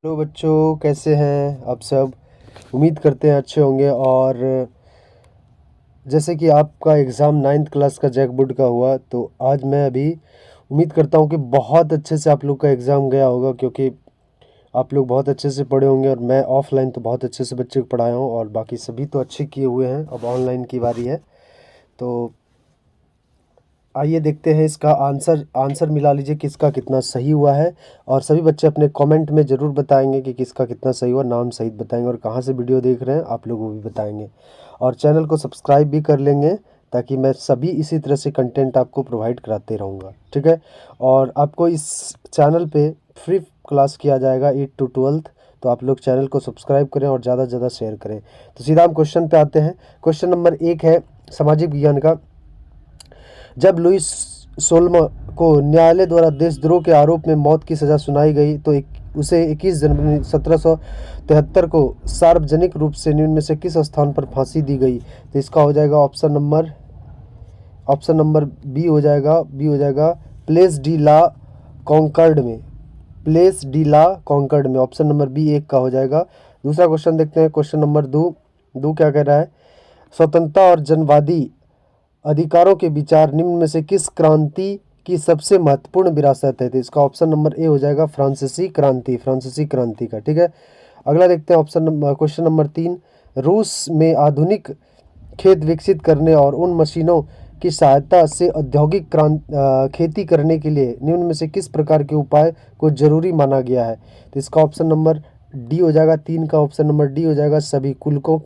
Hello बच्चों, कैसे हैं आप सब। उम्मीद करते हैं अच्छे होंगे। और जैसे कि आपका एग्ज़ाम 9th क्लास का जैक बोर्ड का हुआ, तो आज मैं अभी उम्मीद करता हूँ कि बहुत अच्छे से आप लोग का एग्ज़ाम गया होगा, क्योंकि आप लोग बहुत अच्छे से पढ़े होंगे। और मैं ऑफलाइन तो बहुत अच्छे से बच्चे को पढ़ाया हूँ, और बाकी सभी तो अच्छे किए हुए हैं। अब ऑनलाइन की बारी है, तो आइए देखते हैं इसका आंसर मिला लीजिए किसका कितना सही हुआ है। और सभी बच्चे अपने कमेंट में ज़रूर बताएंगे कि किसका कितना सही हुआ, नाम सहित बताएंगे, और कहाँ से वीडियो देख रहे हैं आप लोग वो भी बताएंगे। और चैनल को सब्सक्राइब भी कर लेंगे, ताकि मैं सभी इसी तरह से कंटेंट आपको प्रोवाइड कराते रहूँगा, ठीक है। और आपको इस चैनल पे फ्री क्लास किया जाएगा 8 to 12th। तो आप लोग चैनल को सब्सक्राइब करें और ज़्यादा से ज़्यादा शेयर करें। तो सीधा हम क्वेश्चन पे आते हैं। क्वेश्चन नंबर 1 है सामाजिक विज्ञान का। जब लुइस सोल्म को न्यायालय द्वारा देशद्रोह के आरोप में मौत की सज़ा सुनाई गई, तो उसे 21 जनवरी 1773 को सार्वजनिक रूप से निम्न में से किस स्थान पर फांसी दी गई। तो इसका हो जाएगा ऑप्शन नंबर बी हो जाएगा प्लेस डी ला कॉन्कर्ड में। प्लेस डी ला कॉन्कर्ड में ऑप्शन नंबर बी 1 का हो जाएगा। दूसरा क्वेश्चन देखते हैं। क्वेश्चन नंबर 2 क्या कह रहा है। स्वतंत्रता और जनवादी अधिकारों के विचार निम्न में से किस क्रांति की सबसे महत्वपूर्ण विरासत है। तो इसका ऑप्शन नंबर ए हो जाएगा फ्रांसीसी क्रांति का, ठीक है। अगला देखते हैं क्वेश्चन नंबर 3। रूस में आधुनिक खेत विकसित करने और उन मशीनों की सहायता से औद्योगिक खेती करने के लिए निम्न में से किस प्रकार के उपाय को जरूरी माना गया है। तो इसका ऑप्शन नंबर डी हो जाएगा। 3 का ऑप्शन नंबर डी हो जाएगा। सभी कुलकों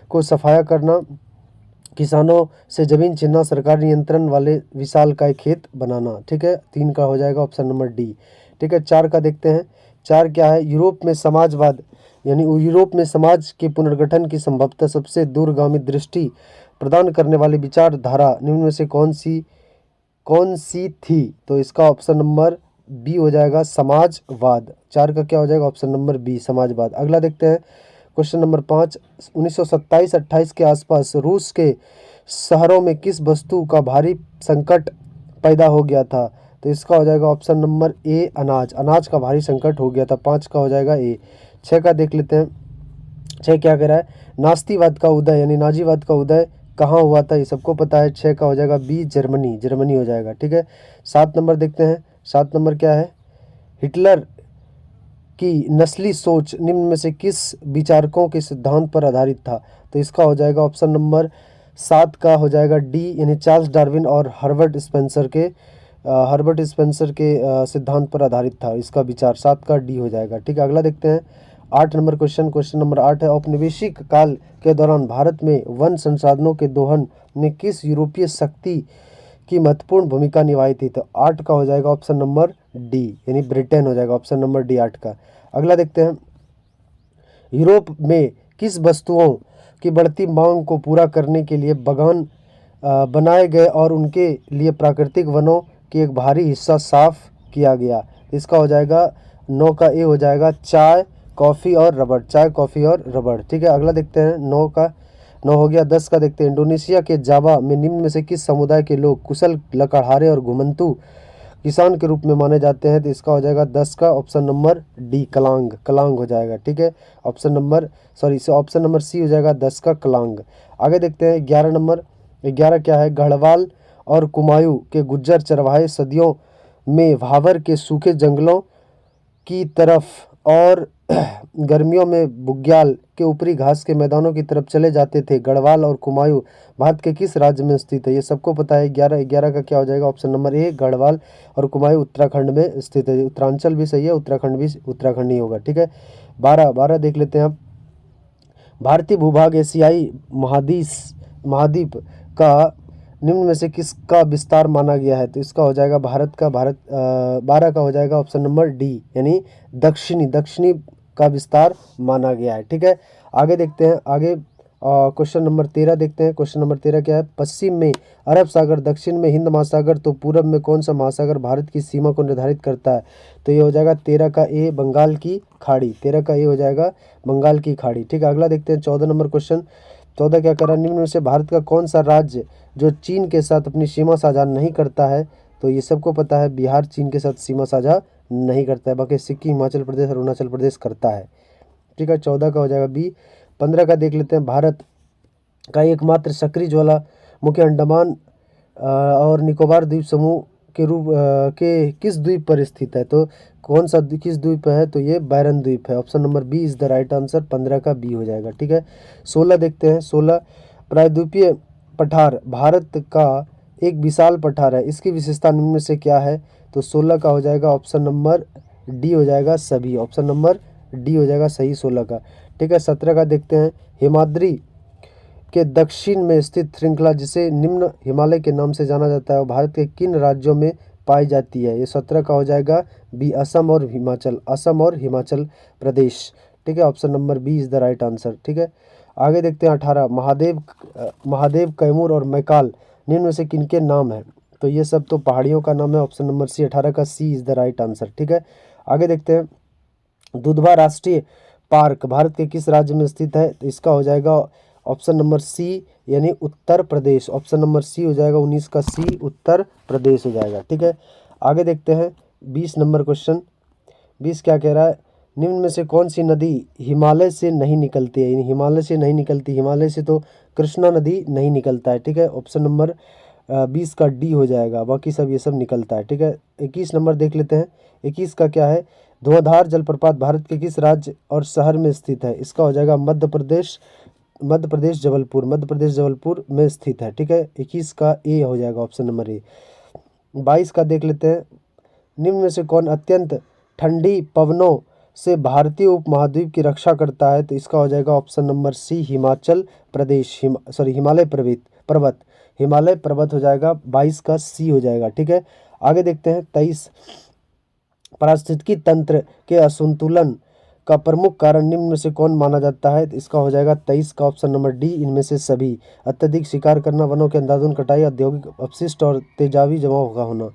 को सफाया करना, किसानों से जमीन छीनना, सरकार नियंत्रण वाले विशालकाय खेत बनाना, ठीक है। 3 का हो जाएगा ऑप्शन नंबर डी, ठीक है। 4 का देखते हैं। 4 क्या है। यूरोप में समाजवाद यानी यूरोप में समाज के पुनर्गठन की संभवतः सबसे दूरगामी दृष्टि प्रदान करने वाली विचारधारा निम्न में से कौन सी थी। तो इसका ऑप्शन नंबर बी हो जाएगा समाजवाद। 4 का क्या हो जाएगा ऑप्शन नंबर बी समाजवाद। अगला देखते हैं। Question number 5। 1927-28 के आसपास रूस के शहरों में किस वस्तु का भारी संकट पैदा हो गया था। तो इसका हो जाएगा ऑप्शन नंबर ए अनाज का भारी संकट हो गया था। 5 का हो जाएगा ए। 6 का देख लेते हैं। 6 क्या कह रहा है। नास्तिवाद का उदय यानी नाजीवाद का उदय कहाँ हुआ था, ये सबको पता है। 6 का हो जाएगा बी जर्मनी हो जाएगा, ठीक है। 7 नंबर देखते हैं। 7 नंबर क्या है। हिटलर की नस्ली सोच निम्न में से किस विचारकों के सिद्धांत पर आधारित था। तो इसका हो जाएगा ऑप्शन नंबर 7 का हो जाएगा डी यानी चार्ल्स डार्विन और हर्बर्ट स्पेंसर के सिद्धांत पर आधारित था इसका विचार। 7 का डी हो जाएगा, ठीक है। अगला देखते हैं। 8 नंबर क्वेश्चन नंबर 8 है। औपनिवेशिक काल के दौरान भारत में वन संसाधनों के दोहन ने किस यूरोपीय शक्ति की महत्वपूर्ण भूमिका निभाई थी। तो 8 का हो जाएगा ऑप्शन नंबर डी यानी ब्रिटेन हो जाएगा ऑप्शन नंबर डी 8 का। अगला देखते हैं। यूरोप में किस वस्तुओं की बढ़ती मांग को पूरा करने के लिए बागान बनाए गए और उनके लिए प्राकृतिक वनों की एक भारी हिस्सा साफ किया गया। इसका हो जाएगा 9 का ए हो जाएगा चाय कॉफ़ी और रबड़, ठीक है। अगला देखते हैं। 9 हो गया। 10 का देखते हैं। इंडोनेशिया के जावा में निम्न में से किस समुदाय के लोग कुशल लकड़हारे और घुमंतू किसान के रूप में माने जाते हैं। तो इसका हो जाएगा 10 का ऑप्शन नंबर डी कलांग हो जाएगा, ठीक है। ऑप्शन नंबर सी हो जाएगा 10 का कलांग। आगे देखते हैं। 11 नंबर। 11 क्या है। गढ़वाल और कुमायूं के गुज्जर चरवाहे सदियों में भावर के सूखे जंगलों की तरफ और गर्मियों में बुग्याल के ऊपरी घास के मैदानों की तरफ चले जाते थे। गढ़वाल और कुमायूं भारत के किस राज्य में स्थित है, ये सबको पता है। 11 का क्या हो जाएगा ऑप्शन नंबर ए गढ़वाल और कुमायूं उत्तराखंड में स्थित है। उत्तरांचल भी सही है, उत्तराखंड भी उत्तराखंड ही होगा, ठीक है। 12 देख लेते हैं आप। भारतीय भूभाग एशियाई महाद्वीप का निम्न में से किसका विस्तार माना गया है। तो इसका हो जाएगा 12 का हो जाएगा ऑप्शन नंबर डी यानी दक्षिणी का विस्तार माना गया है, ठीक है। आगे देखते हैं। आगे क्वेश्चन नंबर 13 देखते हैं। क्वेश्चन नंबर 13 क्या है। पश्चिम में अरब सागर, दक्षिण में हिंद महासागर, तो पूरब में कौन सा महासागर भारत की सीमा को निर्धारित करता है। तो ये हो जाएगा 13 का ए बंगाल की खाड़ी। 13 का ए हो जाएगा बंगाल की खाड़ी, ठीक है। अगला देखते हैं। 14 नंबर क्वेश्चन। 14 क्या कर रहा है। निम्न में से भारत का कौन सा राज्य जो चीन के साथ अपनी सीमा साझा नहीं करता है। तो ये सबको पता है बिहार चीन के साथ सीमा साझा नहीं करता है, बाकी सिक्किम, हिमाचल प्रदेश और अरुणाचल प्रदेश करता है। ठीक है, 14 का हो जाएगा बी। 15 का देख लेते हैं, भारत का एकमात्र सक्रिय ज्वालामुखी अंडमान और निकोबार द्वीप समूह के रूप के किस द्वीप पर स्थित है? तो कौन सा किस द्वीप पर है? तो ये बैरन द्वीप है। Option number B is the right answer. 15 का बी हो जाएगा। ठीक है, 16 देखते हैं। 16 प्रायद्वीपीय पठार भारत का एक विशाल पठार है, इसकी विशेषता निम्न में से क्या है? तो 16 का हो जाएगा ऑप्शन नंबर डी हो जाएगा सभी। ऑप्शन नंबर डी हो जाएगा सही 16 का। ठीक है, 17 का देखते हैं। हिमाद्री के दक्षिण में स्थित श्रृंखला जिसे निम्न हिमालय के नाम से जाना जाता है वो भारत के किन राज्यों में पाई जाती है? ये 17 का हो जाएगा बी असम और हिमाचल, असम और हिमाचल प्रदेश। ठीक है, option number B is the right answer. ठीक है, आगे देखते हैं। 18 महादेव, कैमूर और मैकाल निम्न में से किनके नाम है? तो ये सब तो पहाड़ियों का नाम है। ऑप्शन नंबर सी, 18 का C is the right answer. ठीक है, आगे देखते हैं। दुधवा राष्ट्रीय पार्क भारत के किस राज्य में स्थित है? तो इसका हो जाएगा ऑप्शन नंबर सी यानी Uttar Pradesh. Option number C हो जाएगा 19 का सी, उत्तर प्रदेश हो जाएगा। ठीक है, आगे देखते हैं 20 नंबर क्वेश्चन। 20 क्या कह रहा है? निम्न में से कौन सी नदी हिमालय से नहीं निकलती है? यानी हिमालय से नहीं निकलती, हिमालय से तो कृष्णा नदी नहीं निकलता है। ठीक है, ऑप्शन नंबर 20 का डी हो जाएगा, बाकी सब ये सब निकलता है। ठीक है, 21 नंबर देख लेते हैं। 21 का क्या है? धुआंधार जलप्रपात भारत के किस राज्य और शहर में स्थित है? इसका हो जाएगा मध्य प्रदेश जबलपुर, मध्य प्रदेश जबलपुर में स्थित है। ठीक है, 21 का ए हो जाएगा, ऑप्शन नंबर ए। 22 का देख लेते हैं। निम्न में से कौन अत्यंत ठंडी पवनों से भारतीय उपमहाद्वीप की रक्षा करता है? तो इसका हो जाएगा option number C, Himachal Pradesh, Himalaya पर्वत हो जाएगा। 22 का सी हो जाएगा। ठीक है, आगे देखते हैं। 23 पारिस्थितिकी तंत्र के असंतुलन का प्रमुख कारण निम्न में से कौन माना जाता है? तो इसका हो जाएगा 23 का ऑप्शन नंबर डी, इनमें से सभी। अत्यधिक शिकार करना, वनों के अंधाधुंध कटाई, औद्योगिक अपशिष्ट और तेजाबी जमाव का होना।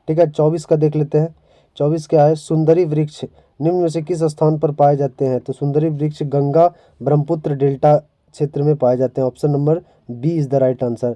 ठीक है, 24 का देख लेते हैं। 24 क्या है? सुंदरी वृक्ष निम्न में से किस स्थान पर पाए जाते हैं? तो सुंदरी वृक्ष गंगा ब्रह्मपुत्र डेल्टा क्षेत्र में पाए जाते हैं। Option number B is the right answer.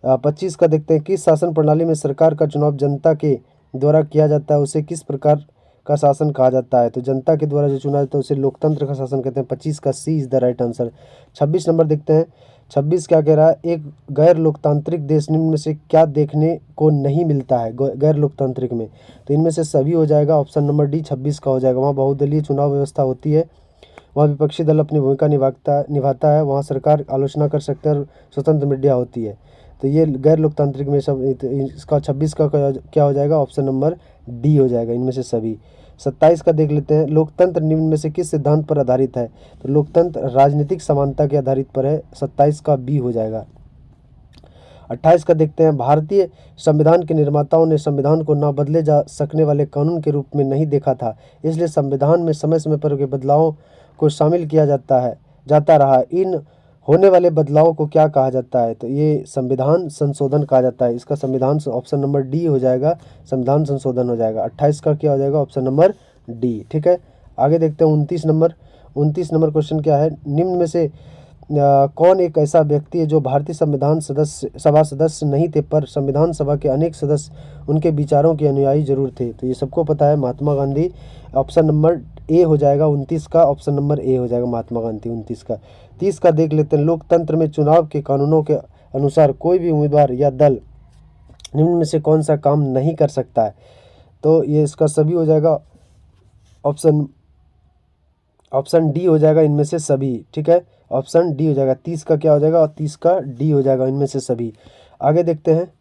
25 का देखते हैं। किस शासन प्रणाली में सरकार का चुनाव जनता के द्वारा किया जाता है उसे किस प्रकार का शासन कहा जाता है? तो जनता के द्वारा जो चुना जाता है उसे लोकतंत्र का शासन कहते हैं। 25 का C is the right answer. 26 number देखते हैं। 26 क्या कह रहा है? एक गैर लोकतांत्रिक देश निम्न में से क्या देखने को नहीं मिलता है गैर लोकतांत्रिक में? तो इनमें से सभी हो जाएगा। ऑप्शन नंबर डी 26 का हो जाएगा। वहाँ बहुदलीय चुनाव व्यवस्था होती है, वहाँ विपक्षी दल अपनी भूमिका निभाता है, वहाँ सरकार आलोचना कर सकते हैं और स्वतंत्र मीडिया होती है। तो ये गैर लोकतांत्रिक में सब इसका 26 का क्या हो जाएगा? ऑप्शन नंबर डी हो जाएगा, इनमें से सभी। 27 का देख लेते हैं। लोकतंत्र निम्न में से किस सिद्धांत पर आधारित है? तो लोकतंत्र राजनीतिक समानता के आधारित पर है। 27 का बी हो जाएगा। 28 का देखते हैं। भारतीय संविधान के निर्माताओं ने संविधान को ना बदले जा सकने वाले कानून के रूप में नहीं देखा था, इसलिए संविधान में समय समय पर के बदलावों को शामिल किया जाता रहा। इन होने वाले बदलावों को क्या कहा जाता है? तो ये संविधान संशोधन कहा जाता है। इसका संविधान ऑप्शन नंबर डी हो जाएगा, संविधान संशोधन हो जाएगा। 28 का क्या हो जाएगा? Option number D. ठीक है, आगे देखते हैं। 29 नंबर क्वेश्चन क्या है? निम्न में से कौन एक ऐसा व्यक्ति है जो भारतीय संविधान सभा सदस्य नहीं थे पर संविधान सभा के अनेक सदस्य उनके विचारों के अनुयायी जरूर थे? तो ये सबको पता है, Mahatma Gandhi. Option number A हो जाएगा 29 का, ऑप्शन नंबर ए हो जाएगा महात्मा गांधी 29 का। 30 का देख लेते हैं। लोकतंत्र में चुनाव के कानूनों के अनुसार कोई भी उम्मीदवार या दल निम्न में से कौन सा काम नहीं कर सकता है? तो ये इसका सभी हो जाएगा। ऑप्शन डी हो जाएगा, इनमें से सभी। ठीक है, ऑप्शन डी हो जाएगा। 30 का क्या हो जाएगा? 30 का डी हो जाएगा, इनमें से सभी। आगे देखते हैं।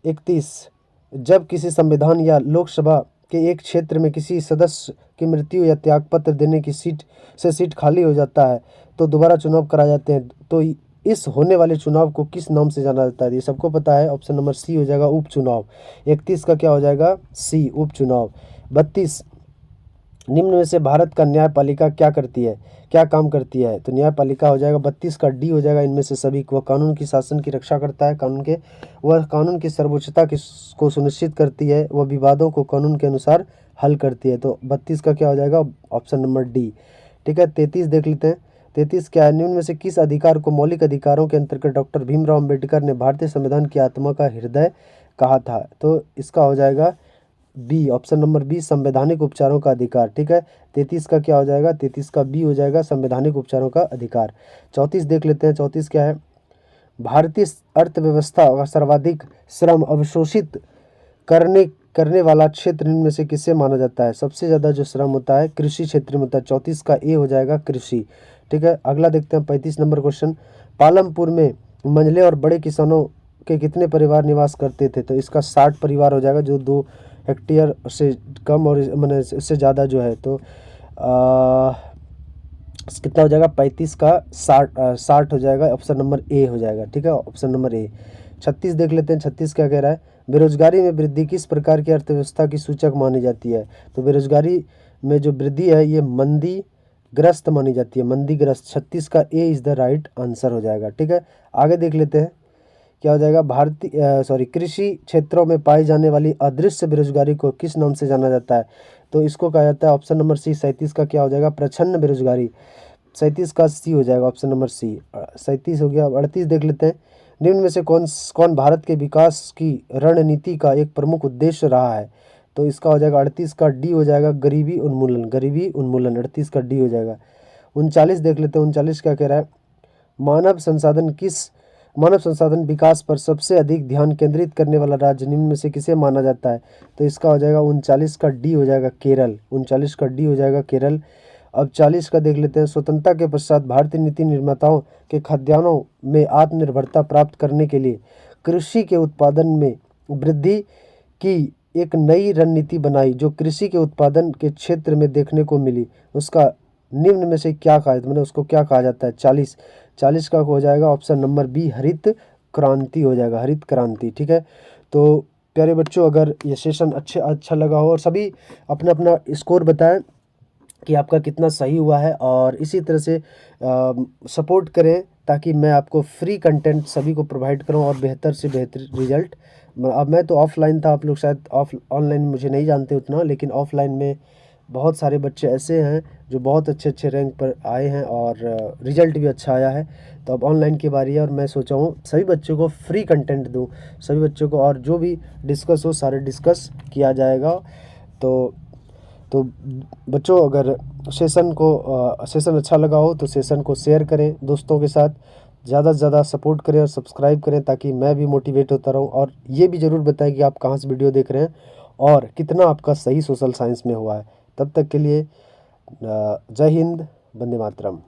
31 जब किसी संविधान या लोकसभा के एक क्षेत्र में किसी सदस्य की मृत्यु या त्यागपत्र देने की सीट खाली हो जाता है तो दोबारा चुनाव कराए जाते हैं। तो इस होने वाले चुनाव को किस नाम से जाना जाता है? ये सबको पता है, ऑप्शन नंबर सी हो जाएगा, उपचुनाव। 31 का क्या हो जाएगा? सी, उपचुनाव। 32 निम्न में से भारत का न्यायपालिका क्या काम करती है? तो न्यायपालिका हो जाएगा 32 का डी हो जाएगा, इनमें से सभी। वह कानून की शासन की रक्षा करता है, वह कानून की सर्वोच्चता को सुनिश्चित करती है, वह विवादों को कानून के अनुसार हल करती है। तो 32 का क्या हो जाएगा? Option number D. ठीक है, 33 देख लेते हैं। 33 क्या है? निम्न में से किस अधिकार को मौलिक अधिकारों के अंतर्गत डॉक्टर भीमराव अम्बेडकर ने भारतीय संविधान की आत्मा का हृदय कहा था? तो इसका हो जाएगा बी, ऑप्शन नंबर बी, संवैधानिक उपचारों का अधिकार। ठीक है, 33 का क्या हो जाएगा, 33 का बी हो जाएगा, संवैधानिक उपचारों का अधिकार। 34 देख लेते हैं, 34 क्या है, भारतीय अर्थव्यवस्था का सर्वाधिक श्रम अवशोषित करने करने वाला क्षेत्र इनमें से किसे माना जाता है। सबसे ज़्यादा जो श्रम होता है कृषि क्षेत्र में होता है। 34 का ए हो जाएगा, कृषि। ठीक है, अगला देखते हैं 35 नंबर क्वेश्चन। पालमपुर में मंझले और बड़े किसानों के कितने परिवार निवास करते थे। तो इसका 60 परिवार हो जाएगा, जो 2 हेक्टेयर से कम और मैंने इससे ज़्यादा जो है। तो कितना हो जाएगा, 35 का 60 हो जाएगा, ऑप्शन नंबर ए हो जाएगा। ठीक है, ऑप्शन नंबर ए। 36 देख लेते हैं, 36 क्या कह रहा है, बेरोजगारी में वृद्धि किस प्रकार की अर्थव्यवस्था की सूचक मानी जाती है। तो बेरोजगारी में जो वृद्धि है ये मंदी ग्रस्त मानी जाती है, मंदीग्रस्त। 36 का A is the right answer हो जाएगा। ठीक है, आगे देख लेते हैं क्या हो जाएगा, कृषि क्षेत्रों में पाई जाने वाली अदृश्य बेरोजगारी को किस नाम से जाना जाता है। तो इसको कहा जाता है, ऑप्शन नंबर सी, 37 का क्या हो जाएगा, प्रच्छन्न बेरोजगारी। 37 का सी हो जाएगा, ऑप्शन नंबर सी। 37 हो गया। 38 देख लेते हैं, निम्न में से कौन भारत के विकास की रणनीति का एक प्रमुख उद्देश्य रहा है। तो इसका हो जाएगा 38 का डी हो जाएगा, गरीबी उन्मूलन, गरीबी उन्मूलन। 38 का डी हो जाएगा। 39 देख लेते हैं, 39 क्या कह रहा है, मानव संसाधन विकास पर सबसे अधिक ध्यान केंद्रित करने वाला राज्य निम्न में से किसे माना जाता है। तो इसका हो जाएगा 39 का डी हो जाएगा, केरल। 39 का डी हो जाएगा, केरल। अब 40 का देख लेते हैं, स्वतंत्रता के पश्चात भारतीय नीति निर्माताओं के खाद्यान्नों में आत्मनिर्भरता प्राप्त करने के लिए कृषि के उत्पादन में वृद्धि की एक नई रणनीति बनाई, जो कृषि के उत्पादन के क्षेत्र में देखने को मिली। उसका निम्न में से क्या कहा, मतलब उसको क्या कहा जाता है। 40 का हो जाएगा, ऑप्शन नंबर बी, हरित क्रांति हो जाएगा, हरित क्रांति। ठीक है, तो प्यारे बच्चों, अगर ये सेशन अच्छा लगा हो और सभी अपना अपना स्कोर बताएं कि आपका कितना सही हुआ है, और इसी तरह से सपोर्ट करें ताकि मैं आपको फ्री कंटेंट सभी को प्रोवाइड करूं और बेहतर से बेहतर रिजल्ट। अब मैं तो ऑफलाइन था, आप लोग शायद ऑनलाइन मुझे नहीं जानते उतना, लेकिन ऑफलाइन में बहुत सारे बच्चे ऐसे हैं जो बहुत अच्छे रैंक पर आए हैं और रिजल्ट भी अच्छा आया है। तो अब ऑनलाइन की बारी है और मैं सोचा हूँ सभी बच्चों को फ्री कंटेंट दूँ, सभी बच्चों को, और जो भी डिस्कस हो सारे डिस्कस किया जाएगा। तो बच्चों, अगर सेशन अच्छा लगा हो तो सेशन को शेयर करें दोस्तों के साथ, ज़्यादा से ज़्यादा सपोर्ट करें और सब्सक्राइब करें ताकि मैं भी मोटिवेट होता रहूं। और ये भी ज़रूर बताएं कि आप कहाँ से वीडियो देख रहे हैं और कितना आपका सही सोशल साइंस में हुआ है। तब तक के लिए जय हिंद, वंदे मातरम।